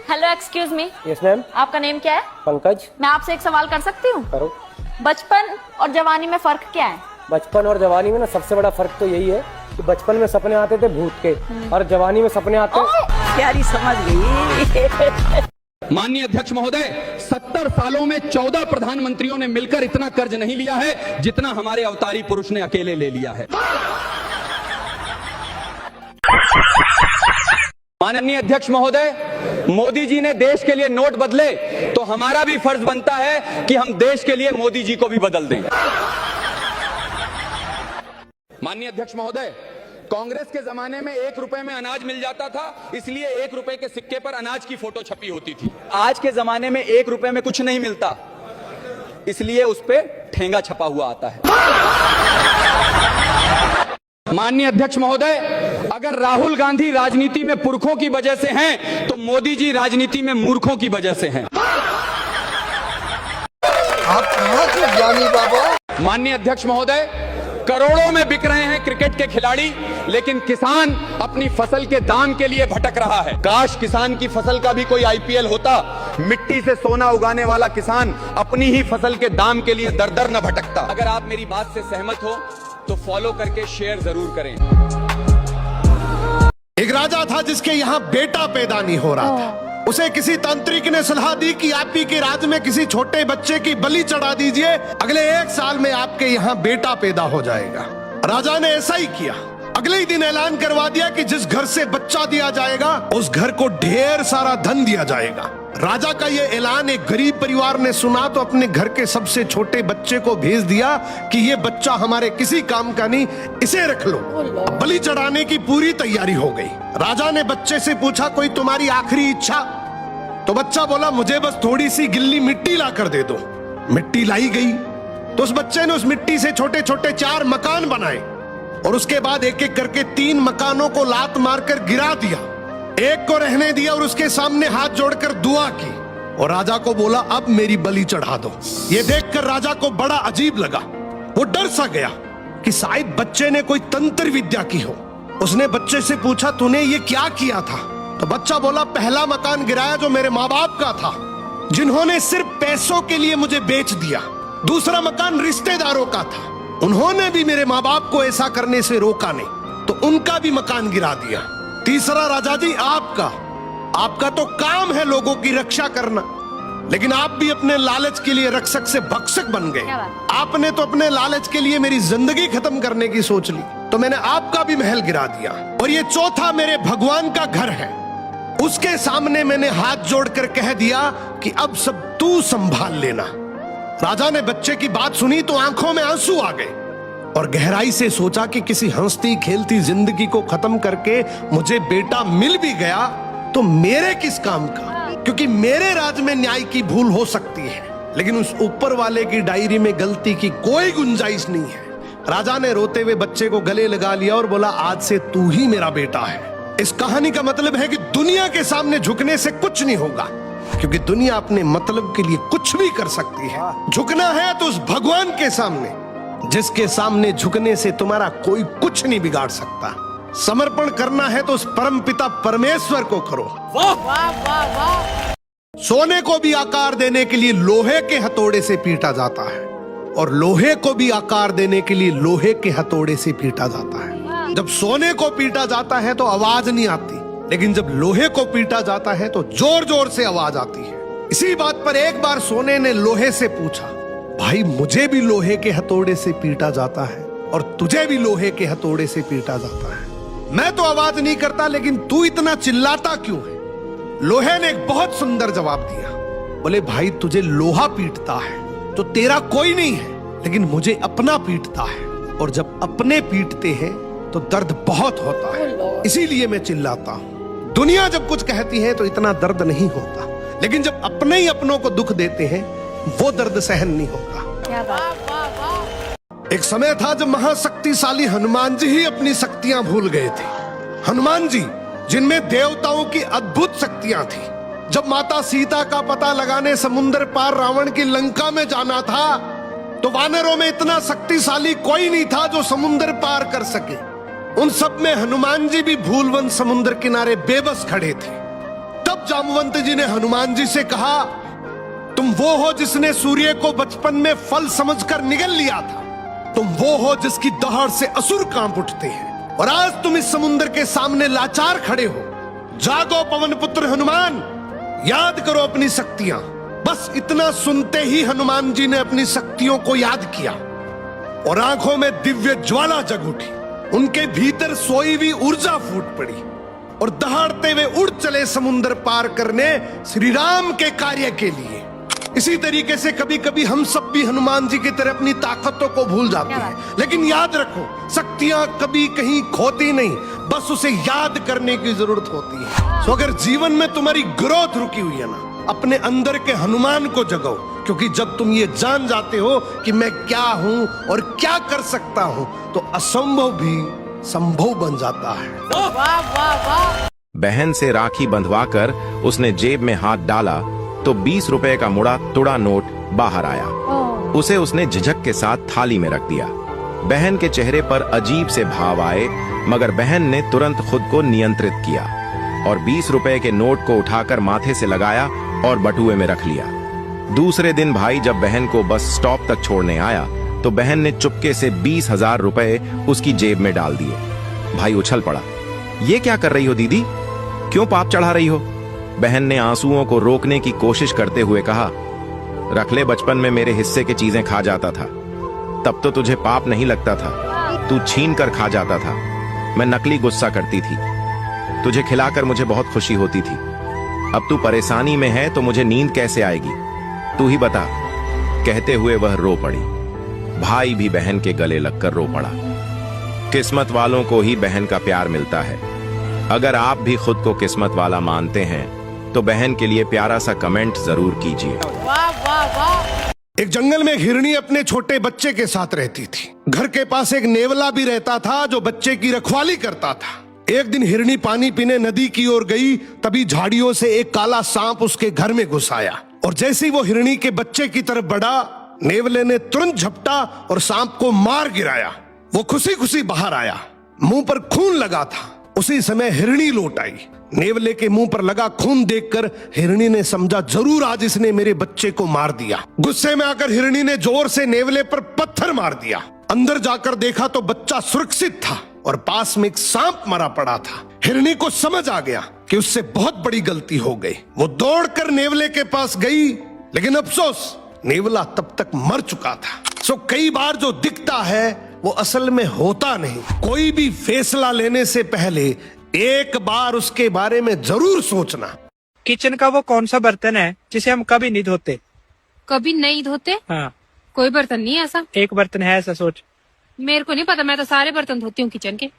Hello, excuse me. Yes ma'am. आपका name क्या है? पंकज। मैं आपसे एक सवाल कर सकती हूँ? करो। बचपन और जवानी में फर्क क्या है? बचपन और जवानी में ना सबसे बड़ा फर्क तो यही है कि बचपन में सपने आते थे भूत के और जवानी में सपने आते हैं। प्यारी समझ गई। माननीय अध्यक्ष महोदय, 70 सालों में 14 प्रधानमंत्रियों ने मिलकर इतना कर्ज नहीं लिया है जितना हमारे अवतारी पुरुष ने अकेले ले लिया है। माननीय अध्यक्ष महोदय, मोदी जी ने देश के लिए नोट बदले तो हमारा भी फर्ज बनता है कि हम देश के लिए मोदी जी को भी बदल दें। माननीय अध्यक्ष महोदय, कांग्रेस के जमाने में 1 रुपए में अनाज मिल जाता था, इसलिए 1 रुपए के सिक्के पर अनाज की फोटो छपी होती थी। आज के जमाने में 1 रुपए में कुछ नहीं मिलता, इसलिए उस पे ठेंगा छपा हुआ आता है। माननीय अध्यक्ष महोदय, अगर राहुल गांधी राजनीति में पुरखों की वजह से हैं, तो मोदी जी राजनीति में मूर्खों की वजह से हैं। आप कहां से ज्ञानी बाबा? माननीय अध्यक्ष महोदय, करोड़ों में बिक रहे हैं क्रिकेट के खिलाड़ी, लेकिन किसान अपनी फसल के दाम के लिए भटक रहा है। काश किसान की फसल का भी कोई आईपीएल होता, मिट्टी से सोना उगाने वाला किसान अपनी ही फसल के दाम के लिए दर दर न भटकता। अगर आप मेरी बात से सहमत हो तो फॉलो करके शेयर जरूर करें। एक राजा था जिसके यहाँ बेटा पैदा नहीं हो रहा था। उसे किसी तांत्रिक ने सलाह दी कि आप ही के राज्य में किसी छोटे बच्चे की बलि चढ़ा दीजिए, अगले 1 साल में आपके यहाँ बेटा पैदा हो जाएगा। राजा ने ऐसा ही किया। अगले ही दिन ऐलान करवा दिया कि जिस घर से बच्चा दिया जाएगा उस घर को ढेर सारा धन दिया जाएगा। राजा का ये ऐलान एक गरीब परिवार ने सुना तो अपने घर के सबसे छोटे बच्चे को भेज दिया कि ये बच्चा हमारे किसी काम का नहीं, इसे रख लो। बलि चढ़ाने की पूरी तैयारी हो गई। राजा ने बच्चे से पूछा, कोई तुम्हारी आखिरी इच्छा? तो बच्चा बोला, मुझे बस थोड़ी सी गिल्ली मिट्टी ला कर दे दो। मिट्टी लाई गई तो उस बच्चे ने उस मिट्टी से छोटे छोटे 4 मकान बनाए और उसके बाद एक एक करके 3 मकानों को लात मारकर गिरा दिया। एक को रहने दिया और उसके सामने हाथ जोड़कर दुआ की और राजा को बोला, अब मेरी बलि चढ़ा दो। ये देखकर राजा को बड़ा अजीब लगा। वो डर सा गया कि शायद बच्चे ने कोई तंत्र विद्या की हो। उसने बच्चे से पूछा, तूने ये क्या किया था? तो बच्चा बोला, पहला मकान गिराया जो मेरे माँ बाप का था, जिन्होंने सिर्फ पैसों के लिए मुझे बेच दिया। दूसरा मकान रिश्तेदारों का था, उन्होंने भी मेरे माँ बाप को ऐसा करने से रोका नहीं, तो उनका भी मकान गिरा दिया। तीसरा राजा जी आपका तो काम है लोगों की रक्षा करना, लेकिन आप भी अपने लालच के लिए रक्षक से भक्षक बन गए। आपने तो अपने लालच के लिए मेरी जिंदगी खत्म करने की सोच ली, तो मैंने आपका भी महल गिरा दिया। और ये चौथा मेरे भगवान का घर है, उसके सामने मैंने हाथ जोड़कर कह दिया कि अब सब तू संभाल लेना। राजा ने बच्चे की बात सुनी तो आंखों में आंसू आ गए और गहराई से सोचा कि किसी हंसती खेलती जिंदगी को खत्म करके मुझे बेटा मिल भी गया तो मेरे किस काम का, क्योंकि मेरे राज में न्याय की भूल हो सकती है, लेकिन उस ऊपर वाले की डायरी में गलती की कोई गुंजाइश नहीं है। राजा ने रोते हुए बच्चे को गले लगा लिया और बोला, आज से तू ही मेरा बेटा है। इस कहानी का मतलब है कि दुनिया के सामने झुकने से कुछ नहीं होगा, क्योंकि दुनिया अपने मतलब के लिए कुछ भी कर सकती है। झुकना है तो उस भगवान के सामने, जिसके सामने झुकने से तुम्हारा कोई कुछ नहीं बिगाड़ सकता। समर्पण करना है तो उस परम पिता परमेश्वर को करो। वाह वाह वाह। सोने को भी आकार देने के लिए लोहे के हथौड़े से पीटा जाता है और लोहे को भी आकार देने के लिए लोहे के हथौड़े से पीटा जाता है। जब सोने को पीटा जाता है तो आवाज नहीं आती, लेकिन जब लोहे को पीटा जाता है तो जोर जोर से आवाज आती है। इसी बात पर एक बार सोने ने लोहे से पूछा, भाई मुझे भी लोहे के हथौड़े से पीटा जाता है और तुझे भी लोहे के हथौड़े से पीटा जाता है, मैं तो आवाज नहीं करता लेकिन तू इतना चिल्लाता क्यों है? लोहे ने एक बहुत सुंदर जवाब दिया, बोले भाई तुझे लोहा पीटता है तो तेरा कोई नहीं है, लेकिन मुझे अपना पीटता है और जब अपने पीटते हैं तो दर्द बहुत होता है, इसीलिए मैं चिल्लाता हूं। दुनिया जब कुछ कहती है तो इतना दर्द नहीं होता, लेकिन जब अपने ही अपनों को दुख देते हैं वो दर्द सहन नहीं होता। क्या बात। एक समय था जब महाशक्तिशाली हनुमान जी ही अपनी शक्तियां भूल गए थे। हनुमान जी जिनमें देवताओं की अद्भुत शक्तियां थी। जब माता सीता का पता लगाने समुद्र पार रावण की लंका में जाना था तो वानरों में इतना शक्तिशाली कोई नहीं था जो समुद्र पार कर सके। उन सब में हनुमान जी भी भूलवन समुद्र किनारे बेबस खड़े थे। तब तब जामवंत जी ने हनुमान जी से कहा, तुम वो हो जिसने सूर्य को बचपन में फल समझकर निगल लिया था। तुम वो हो जिसकी दहाड़ से असुर कांप उठते हैं, और आज तुम इस समुद्र के सामने लाचार खड़े हो। जागो पवन पुत्र हनुमान, याद करो अपनी शक्तियां। बस इतना सुनते ही हनुमान जी ने अपनी शक्तियों को याद किया और आंखों में दिव्य ज्वाला जग उठी। उनके भीतर सोई हुई ऊर्जा फूट पड़ी और दहाड़ते हुए उड़ चले समुद्र पार करने श्री राम के कार्य के लिए। इसी तरीके से कभी कभी हम सब भी हनुमान जी की तरह अपनी ताकतों को भूल जाते हैं, लेकिन याद रखो, शक्तियां कभी कहीं खोती नहीं, बस उसे याद करने की जरूरत होती है। तो अगर जीवन में तुम्हारी ग्रोथ रुकी हुई है ना, अपने अंदर के हनुमान को जगाओ, क्योंकि जब तुम ये जान जाते हो कि मैं क्या हूं और क्या कर सकता हूं, तो असंभव भी संभव बन जाता है। वाह वाह वाह। बहन से राखी बंधवाकर उसने जेब में हाथ डाला तो 20 रुपए का मुड़ा तुड़ा नोट बाहर आया। उसे उसने झिझक के साथ थाली में रख दिया। बहन के चेहरे पर अजीब से भाव आए, मगर बहन ने तुरंत खुद को नियंत्रित किया और 20 रुपए के नोट को उठाकर माथे से लगाया और बटुए में रख लिया। दूसरे दिन भाई जब बहन को बस स्टॉप तक छोड़ने आया तो बहन ने चुपके से 20,000 रुपए उसकी जेब में डाल दिए। भाई उछल पड़ा, ये क्या कर रही हो दीदी, क्यों पाप चढ़ा रही हो? बहन ने आंसुओं को रोकने की कोशिश करते हुए कहा, रख ले, बचपन में मेरे हिस्से की चीजें खा जाता था, तब तो तुझे पाप नहीं लगता था, तू छीन कर खा जाता था। मैं नकली गुस्सा करती थी, तुझे खिलाकर मुझे बहुत खुशी होती थी। अब तू परेशानी में है तो मुझे नींद कैसे आएगी, तू ही बता। कहते हुए वह रो पड़ी। भाई भी बहन के गले लगकर रो पड़ा। किस्मत वालों को ही बहन का प्यार मिलता है। अगर आप भी खुद को किस्मत वाला मानते हैं तो बहन के लिए प्यारा सा कमेंट जरूर कीजिए। वाह वाह वाह। एक जंगल में एक हिरनी अपने छोटे बच्चे के साथ रहती थी। घर के पास एक नेवला भी रहता था जो बच्चे की रखवाली करता था। एक दिन हिरनी पानी पीने नदी की ओर गई, तभी झाड़ियों से एक काला सांप उसके घर में घुस आया और जैसे ही वो हिरनी के बच्चे की तरफ बढ़ा, नेवले ने तुरंत झपटा और सांप को मार गिराया। वो खुशी खुशी बाहर आया, मुंह पर खून लगा था। उसी समय हिरनी लौट आई। नेवले के मुंह पर लगा खून देखकर हिरनी ने समझा, जरूर आज इसने मेरे बच्चे को मार दिया। गुस्से में आकर हिरनी ने जोर से नेवले पर पत्थर मार दिया। अंदर जाकर देखा तो बच्चा सुरक्षित था और पास में एक सांप मरा पड़ा था। हिरनी को समझ आ गया कि उससे बहुत बड़ी गलती हो गई। वो दौड़कर नेवले के पास गई, लेकिन अफसोस नेवला तब तक मर चुका था। सो कई बार जो दिखता है वो असल में होता नहीं। कोई भी फैसला लेने से पहले एक बार उसके बारे में जरूर सोचना। किचन का वो कौन सा बर्तन है जिसे हम कभी नहीं धोते? कभी नहीं धोते? हाँ। कोई बर्तन नहीं है ऐसा। एक बर्तन है ऐसा, सोच। मेरे को नहीं पता, मैं तो सारे बर्तन धोती हूँ किचन के।